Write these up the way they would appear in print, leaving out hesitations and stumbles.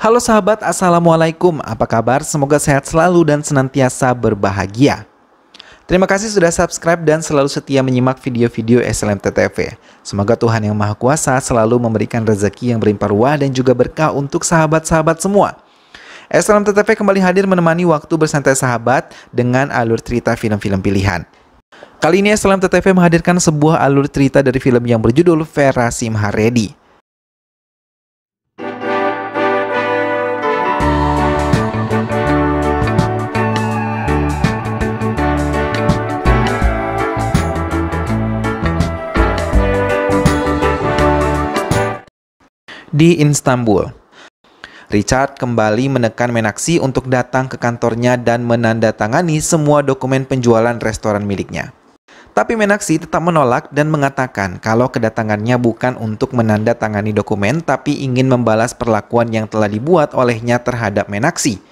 Halo sahabat, Assalamualaikum. Apa kabar? Semoga sehat selalu dan senantiasa berbahagia. Terima kasih sudah subscribe dan selalu setia menyimak video-video SLMT TV. Semoga Tuhan Yang Maha Kuasa selalu memberikan rezeki yang berlimpah ruah dan juga berkah untuk sahabat-sahabat semua. SLMT TV kembali hadir menemani waktu bersantai sahabat dengan alur cerita film-film pilihan. Kali ini SLMT TV menghadirkan sebuah alur cerita dari film yang berjudul Vera Simha Ready. Di Istanbul, Richard kembali menekan Meenakshi untuk datang ke kantornya dan menandatangani semua dokumen penjualan restoran miliknya. Tapi Meenakshi tetap menolak dan mengatakan kalau kedatangannya bukan untuk menandatangani dokumen, tapi ingin membalas perlakuan yang telah dibuat olehnya terhadap Meenakshi.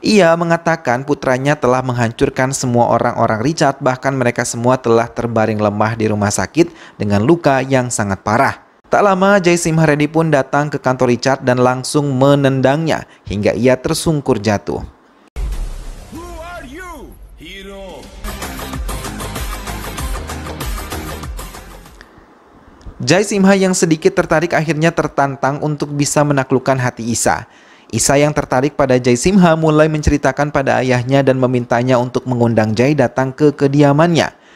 Ia mengatakan putranya telah menghancurkan semua orang-orang Richard, bahkan mereka semua telah terbaring lemah di rumah sakit dengan luka yang sangat parah. Tak lama, Jai Simha Reddy pun datang ke kantor Richard dan langsung menendangnya hingga ia tersungkur jatuh. Who are you, hero? Jai Simha yang sedikit tertarik akhirnya tertantang untuk bisa menaklukkan hati Isa. Isa yang tertarik pada Jai Simha mulai menceritakan pada ayahnya dan memintanya untuk mengundang Jai datang ke kediamannya.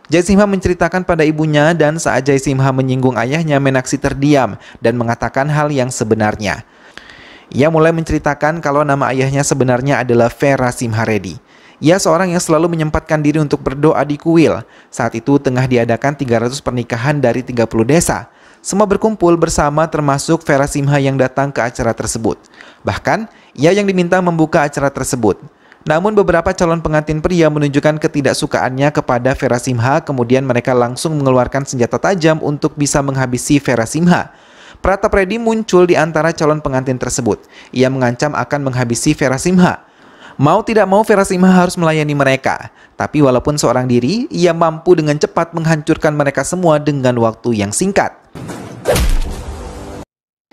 Jai Simha menceritakan pada ibunya dan saat Jai Simha menyinggung ayahnya, Meenakshi terdiam dan mengatakan hal yang sebenarnya. Ia mulai menceritakan kalau nama ayahnya sebenarnya adalah Vera Simha Ready. Ia seorang yang selalu menyempatkan diri untuk berdoa di kuil. Saat itu tengah diadakan 300 pernikahan dari 30 desa. Semua berkumpul bersama termasuk Vera Simha yang datang ke acara tersebut. Bahkan, ia yang diminta membuka acara tersebut. Namun beberapa calon pengantin pria menunjukkan ketidaksukaannya kepada Vera Simha, kemudian mereka langsung mengeluarkan senjata tajam untuk bisa menghabisi Vera Simha. Pratap Reddy muncul di antara calon pengantin tersebut. Ia mengancam akan menghabisi Vera Simha. Mau tidak mau Vera Simha harus melayani mereka. Tapi walaupun seorang diri, ia mampu dengan cepat menghancurkan mereka semua dengan waktu yang singkat.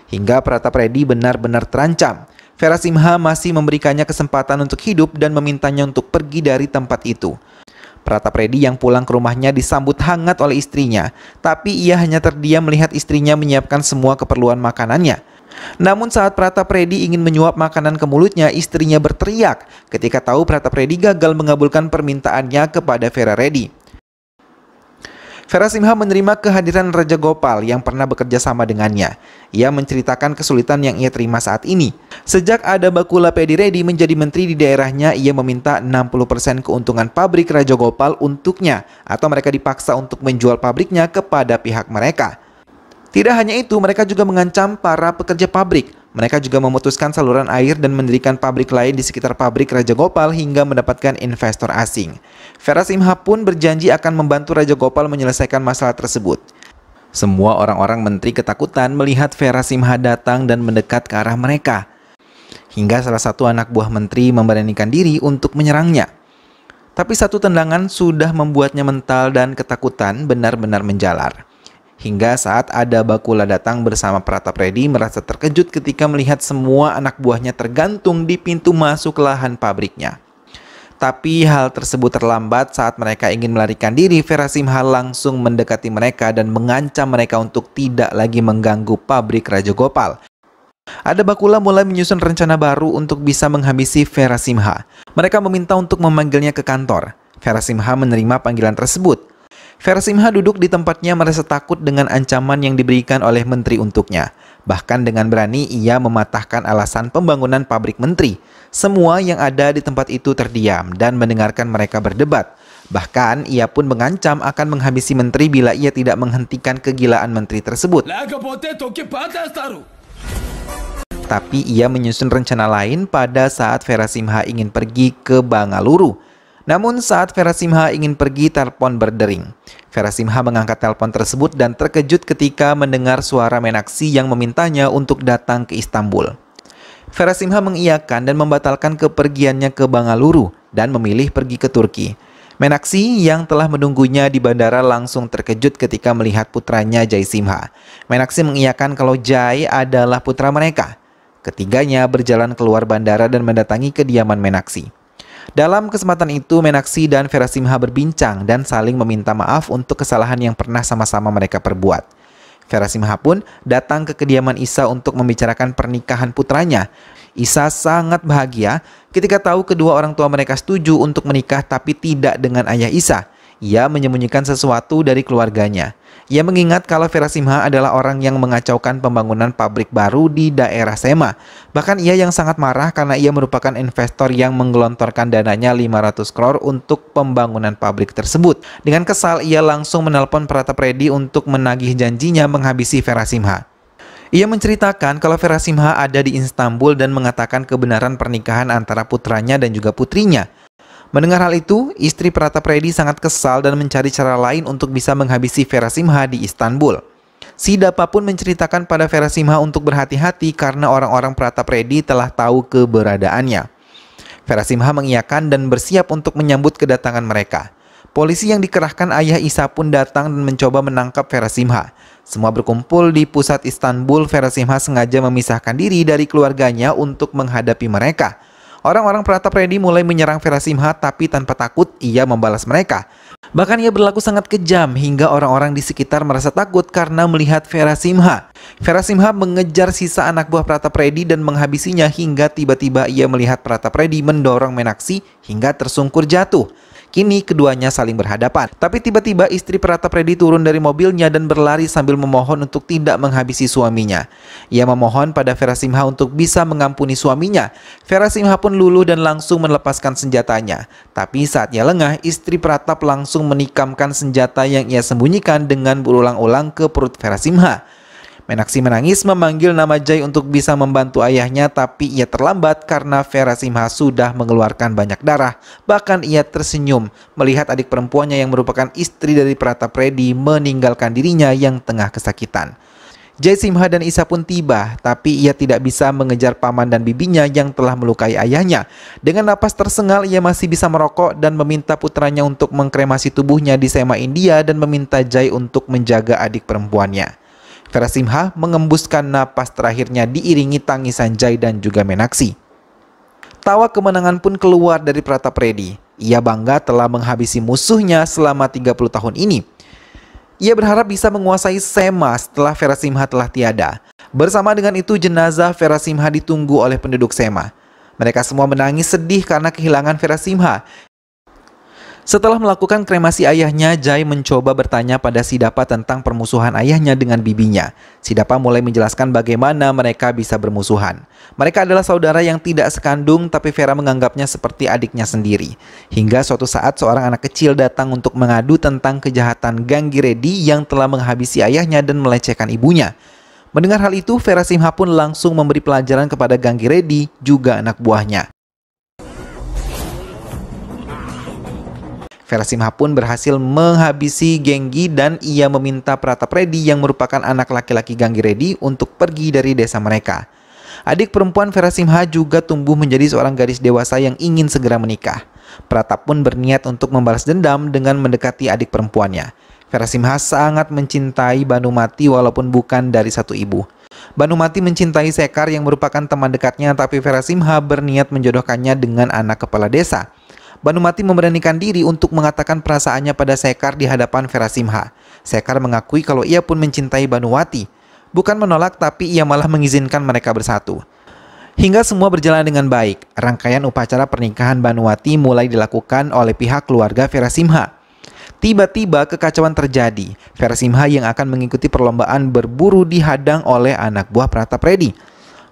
Hingga Pratap Reddy benar-benar terancam. Vera Simha masih memberikannya kesempatan untuk hidup dan memintanya untuk pergi dari tempat itu. Pratap Reddy yang pulang ke rumahnya disambut hangat oleh istrinya, tapi ia hanya terdiam melihat istrinya menyiapkan semua keperluan makanannya. Namun saat Pratap Reddy ingin menyuap makanan ke mulutnya, istrinya berteriak ketika tahu Pratap Reddy gagal mengabulkan permintaannya kepada Vera Reddy. Vera Simha menerima kehadiran Raja Gopal yang pernah bekerja sama dengannya. Ia menceritakan kesulitan yang ia terima saat ini. Sejak ada Bakula Pedi Reddy menjadi menteri di daerahnya, ia meminta 60% keuntungan pabrik Raja Gopal untuknya, atau mereka dipaksa untuk menjual pabriknya kepada pihak mereka. Tidak hanya itu, mereka juga mengancam para pekerja pabrik. Mereka juga memutuskan saluran air dan mendirikan pabrik lain di sekitar pabrik Raja Gopal hingga mendapatkan investor asing. Vera Simha pun berjanji akan membantu Raja Gopal menyelesaikan masalah tersebut. Semua orang-orang menteri ketakutan melihat Vera Simha datang dan mendekat ke arah mereka. Hingga salah satu anak buah menteri memberanikan diri untuk menyerangnya. Tapi satu tendangan sudah membuatnya mental dan ketakutan benar-benar menjalar. Hingga saat ada Bakula datang bersama Pratap Reddy merasa terkejut ketika melihat semua anak buahnya tergantung di pintu masuk lahan pabriknya. Tapi hal tersebut terlambat saat mereka ingin melarikan diri. Vera Simha langsung mendekati mereka dan mengancam mereka untuk tidak lagi mengganggu pabrik Raja Gopal. Ada Bakula mulai menyusun rencana baru untuk bisa menghabisi Vera Simha. Mereka meminta untuk memanggilnya ke kantor. Vera Simha menerima panggilan tersebut. Vera Simha duduk di tempatnya merasa takut dengan ancaman yang diberikan oleh menteri untuknya. Bahkan dengan berani ia mematahkan alasan pembangunan pabrik menteri. Semua yang ada di tempat itu terdiam dan mendengarkan mereka berdebat. Bahkan ia pun mengancam akan menghabisi menteri bila ia tidak menghentikan kegilaan menteri tersebut. Tapi ia menyusun rencana lain pada saat Vera Simha ingin pergi ke Bangalore. Namun saat Vera Simha ingin pergi, telepon berdering. Vera Simha mengangkat telepon tersebut dan terkejut ketika mendengar suara Meenakshi yang memintanya untuk datang ke Istanbul. Vera Simha mengiyakan dan membatalkan kepergiannya ke Bangalore dan memilih pergi ke Turki. Meenakshi yang telah menunggunya di bandara langsung terkejut ketika melihat putranya Jai Simha. Meenakshi mengiyakan kalau Jai adalah putra mereka. Ketiganya berjalan keluar bandara dan mendatangi kediaman Meenakshi. Dalam kesempatan itu, Meenakshi dan Verasimha berbincang dan saling meminta maaf untuk kesalahan yang pernah sama-sama mereka perbuat. Verasimha pun datang ke kediaman Isa untuk membicarakan pernikahan putranya. Isa sangat bahagia ketika tahu kedua orang tua mereka setuju untuk menikah tapi tidak dengan ayah Isa. Ia menyembunyikan sesuatu dari keluarganya. Ia mengingat kalau Verasimha adalah orang yang mengacaukan pembangunan pabrik baru di daerah Sema. Bahkan ia yang sangat marah karena ia merupakan investor yang menggelontorkan dananya 500 crore untuk pembangunan pabrik tersebut. Dengan kesal, ia langsung menelpon Pratap Reddy untuk menagih janjinya menghabisi Verasimha. Ia menceritakan kalau Verasimha ada di Istanbul dan mengatakan kebenaran pernikahan antara putranya dan juga putrinya. Mendengar hal itu, istri Pratap Reddy sangat kesal dan mencari cara lain untuk bisa menghabisi Verasimha di Istanbul. Si Dapa pun menceritakan pada Verasimha untuk berhati-hati karena orang-orang Pratap Reddy telah tahu keberadaannya. Verasimha mengiyakan dan bersiap untuk menyambut kedatangan mereka. Polisi yang dikerahkan ayah Isa pun datang dan mencoba menangkap Verasimha. Semua berkumpul di pusat Istanbul. Verasimha sengaja memisahkan diri dari keluarganya untuk menghadapi mereka. Orang-orang Pratap Reddy mulai menyerang Verasimha, tapi tanpa takut ia membalas mereka. Bahkan ia berlaku sangat kejam hingga orang-orang di sekitar merasa takut karena melihat Verasimha. Verasimha mengejar sisa anak buah Pratap Reddy dan menghabisinya hingga tiba-tiba ia melihat Pratap Reddy mendorong Meenakshi hingga tersungkur jatuh. Kini keduanya saling berhadapan. Tapi tiba-tiba istri Pratap Reddy turun dari mobilnya dan berlari sambil memohon untuk tidak menghabisi suaminya. Ia memohon pada Verasimha untuk bisa mengampuni suaminya. Verasimha pun luluh dan langsung melepaskan senjatanya. Tapi saat ia lengah, istri Pratap langsung menikamkan senjata yang ia sembunyikan dengan berulang-ulang ke perut Verasimha. Meenakshi menangis memanggil nama Jai untuk bisa membantu ayahnya, tapi ia terlambat karena Verasimha sudah mengeluarkan banyak darah. Bahkan ia tersenyum melihat adik perempuannya yang merupakan istri dari Pratap Reddy meninggalkan dirinya yang tengah kesakitan. Jai Simha dan Isa pun tiba, tapi ia tidak bisa mengejar paman dan bibinya yang telah melukai ayahnya. Dengan napas tersengal, ia masih bisa merokok dan meminta putranya untuk mengkremasi tubuhnya di Sema India dan meminta Jai untuk menjaga adik perempuannya. Verasimha mengembuskan napas terakhirnya diiringi tangisan Jai dan juga Meenakshi. Tawa kemenangan pun keluar dari Pratap Reddy. Ia bangga telah menghabisi musuhnya selama 30 tahun ini. Ia berharap bisa menguasai Sema setelah Verasimha telah tiada. Bersama dengan itu, jenazah Verasimha ditunggu oleh penduduk Sema. Mereka semua menangis sedih karena kehilangan Verasimha. Setelah melakukan kremasi ayahnya, Jai mencoba bertanya pada Si Dapa tentang permusuhan ayahnya dengan bibinya. Si Dapa mulai menjelaskan bagaimana mereka bisa bermusuhan. Mereka adalah saudara yang tidak sekandung, tapi Vera menganggapnya seperti adiknya sendiri. Hingga suatu saat seorang anak kecil datang untuk mengadu tentang kejahatan Gangi Reddy yang telah menghabisi ayahnya dan melecehkan ibunya. Mendengar hal itu, Verasimha pun langsung memberi pelajaran kepada Gangi Reddy, juga anak buahnya. Verasimha pun berhasil menghabisi Gengi dan ia meminta Pratap Reddy yang merupakan anak laki-laki Gangi Reddy untuk pergi dari desa mereka. Adik perempuan Verasimha juga tumbuh menjadi seorang gadis dewasa yang ingin segera menikah. Pratap pun berniat untuk membalas dendam dengan mendekati adik perempuannya. Verasimha sangat mencintai Banumati walaupun bukan dari satu ibu. Banumati mencintai Sekar yang merupakan teman dekatnya, tapi Verasimha berniat menjodohkannya dengan anak kepala desa. Banumati memberanikan diri untuk mengatakan perasaannya pada Sekar di hadapan Verasimha. Sekar mengakui kalau ia pun mencintai Banumati. Bukan menolak, tapi ia malah mengizinkan mereka bersatu. Hingga semua berjalan dengan baik, rangkaian upacara pernikahan Banumati mulai dilakukan oleh pihak keluarga Verasimha. Tiba-tiba kekacauan terjadi. Verasimha yang akan mengikuti perlombaan berburu dihadang oleh anak buah Pratap Reddy.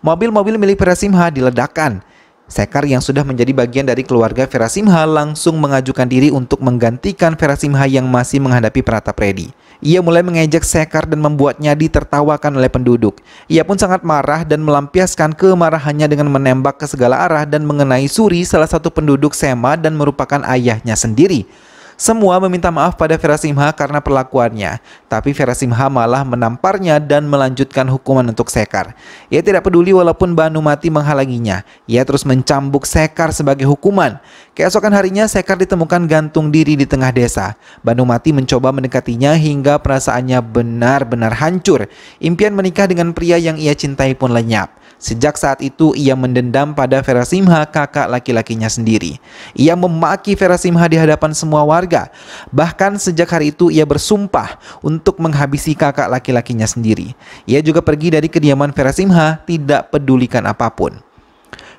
Mobil-mobil milik Verasimha diledakkan. Sekar yang sudah menjadi bagian dari keluarga Verasimha langsung mengajukan diri untuk menggantikan Verasimha yang masih menghadapi Pratap Reddy. Ia mulai mengejek Sekar dan membuatnya ditertawakan oleh penduduk. Ia pun sangat marah dan melampiaskan kemarahannya dengan menembak ke segala arah dan mengenai Suri, salah satu penduduk Sema dan merupakan ayahnya sendiri. Semua meminta maaf pada Verasimha karena perlakuannya, tapi Verasimha malah menamparnya dan melanjutkan hukuman untuk Sekar. Ia tidak peduli walaupun Banumati menghalanginya. Ia terus mencambuk Sekar sebagai hukuman. Keesokan harinya Sekar ditemukan gantung diri di tengah desa. Banumati mencoba mendekatinya hingga perasaannya benar-benar hancur. Impian menikah dengan pria yang ia cintai pun lenyap. Sejak saat itu ia mendendam pada Verasimha, kakak laki-lakinya sendiri. Ia memaki Verasimha di hadapan semua warga. Bahkan sejak hari itu ia bersumpah untuk menghabisi kakak laki-lakinya sendiri. Ia juga pergi dari kediaman Verasimha, tidak pedulikan apapun.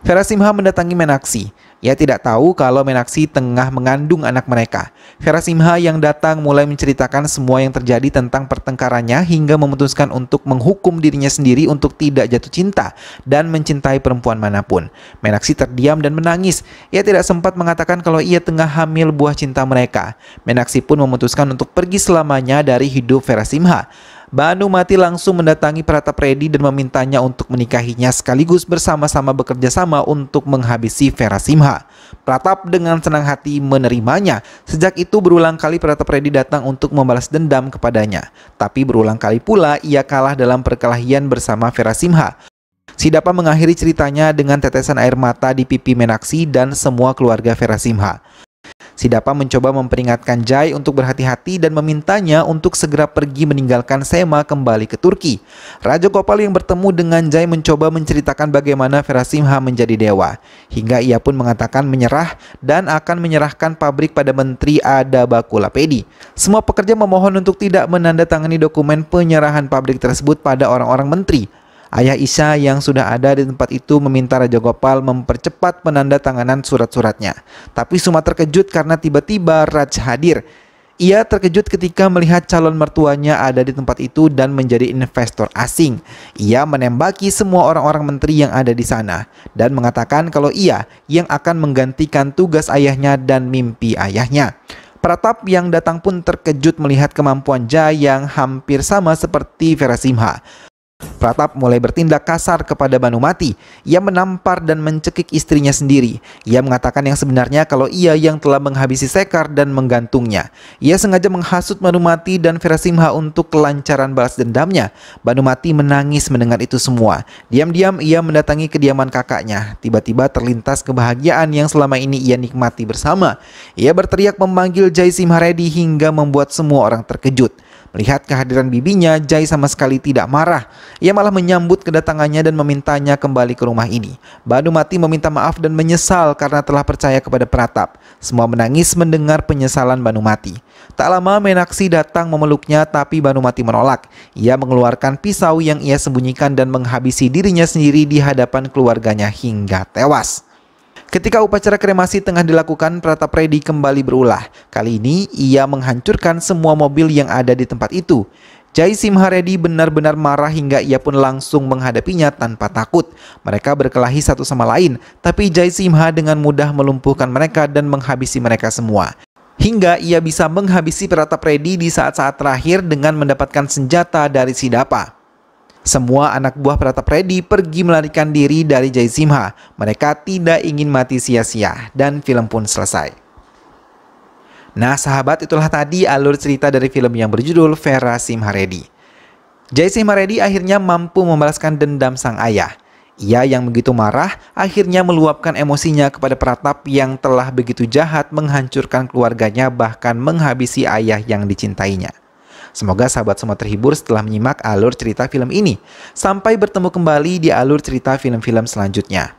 Verasimha mendatangi Meenakshi. Ia tidak tahu kalau Meenakshi tengah mengandung anak mereka. Verasimha yang datang mulai menceritakan semua yang terjadi tentang pertengkarannya hingga memutuskan untuk menghukum dirinya sendiri untuk tidak jatuh cinta dan mencintai perempuan manapun. Meenakshi terdiam dan menangis. Ia tidak sempat mengatakan kalau ia tengah hamil buah cinta mereka. Meenakshi pun memutuskan untuk pergi selamanya dari hidup Verasimha. Bhanumati langsung mendatangi Pratapredi dan memintanya untuk menikahinya sekaligus bersama-sama bekerja sama untuk menghabisi Verasimha. Pratap dengan senang hati menerimanya. Sejak itu berulang kali Pratapredi datang untuk membalas dendam kepadanya. Tapi berulang kali pula ia kalah dalam perkelahian bersama Verasimha. Sidapa mengakhiri ceritanya dengan tetesan air mata di pipi Meenakshi dan semua keluarga Verasimha. Sidapa mencoba memperingatkan Jai untuk berhati-hati dan memintanya untuk segera pergi meninggalkan Sema kembali ke Turki. Raja Gopal yang bertemu dengan Jai mencoba menceritakan bagaimana Verasimha menjadi dewa. Hingga ia pun mengatakan menyerah dan akan menyerahkan pabrik pada Menteri Adabakulapedi. Semua pekerja memohon untuk tidak menandatangani dokumen penyerahan pabrik tersebut pada orang-orang menteri. Ayah Isha yang sudah ada di tempat itu meminta Raja Gopal mempercepat penandatanganan surat-suratnya. Tapi Suma terkejut karena tiba-tiba Raj hadir. Ia terkejut ketika melihat calon mertuanya ada di tempat itu dan menjadi investor asing. Ia menembaki semua orang-orang menteri yang ada di sana dan mengatakan kalau ia yang akan menggantikan tugas ayahnya dan mimpi ayahnya. Pratap yang datang pun terkejut melihat kemampuan Jai yang hampir sama seperti Verasimha. Pratap mulai bertindak kasar kepada Bhanumati. Ia menampar dan mencekik istrinya sendiri. Ia mengatakan yang sebenarnya kalau ia yang telah menghabisi Sekar dan menggantungnya. Ia sengaja menghasut Bhanumati dan Verasimha untuk kelancaran balas dendamnya. Bhanumati menangis mendengar itu semua. Diam-diam ia mendatangi kediaman kakaknya. Tiba-tiba terlintas kebahagiaan yang selama ini ia nikmati bersama. Ia berteriak memanggil Jai Simharedi hingga membuat semua orang terkejut. Melihat kehadiran bibinya, Jai sama sekali tidak marah. Ia malah menyambut kedatangannya dan memintanya kembali ke rumah ini. Bhanumati meminta maaf dan menyesal karena telah percaya kepada Pratap. Semua menangis mendengar penyesalan Bhanumati. Tak lama Meenakshi datang memeluknya, tapi Bhanumati menolak. Ia mengeluarkan pisau yang ia sembunyikan dan menghabisi dirinya sendiri di hadapan keluarganya hingga tewas. Ketika upacara kremasi tengah dilakukan, Pratapredi kembali berulah. Kali ini ia menghancurkan semua mobil yang ada di tempat itu. Jai Simharedi benar-benar marah hingga ia pun langsung menghadapinya tanpa takut. Mereka berkelahi satu sama lain, tapi Jai Simha dengan mudah melumpuhkan mereka dan menghabisi mereka semua. Hingga ia bisa menghabisi Pratapredi di saat-saat terakhir dengan mendapatkan senjata dari Sidapa. Semua anak buah Pratapredi pergi melarikan diri dari Jai Simha. Mereka tidak ingin mati sia-sia dan film pun selesai. Nah sahabat, itulah tadi alur cerita dari film yang berjudul Verasimharedi. Jai Simharedi akhirnya mampu membalaskan dendam sang ayah. Ia yang begitu marah akhirnya meluapkan emosinya kepada Pratap yang telah begitu jahat menghancurkan keluarganya bahkan menghabisi ayah yang dicintainya. Semoga sahabat semua terhibur setelah menyimak alur cerita film ini. Sampai bertemu kembali di alur cerita film-film selanjutnya.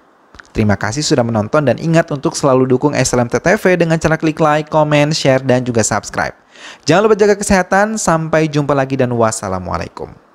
Terima kasih sudah menonton dan ingat untuk selalu dukung SLMT TV dengan cara klik like, comment, share, dan juga subscribe. Jangan lupa jaga kesehatan, sampai jumpa lagi dan wassalamualaikum.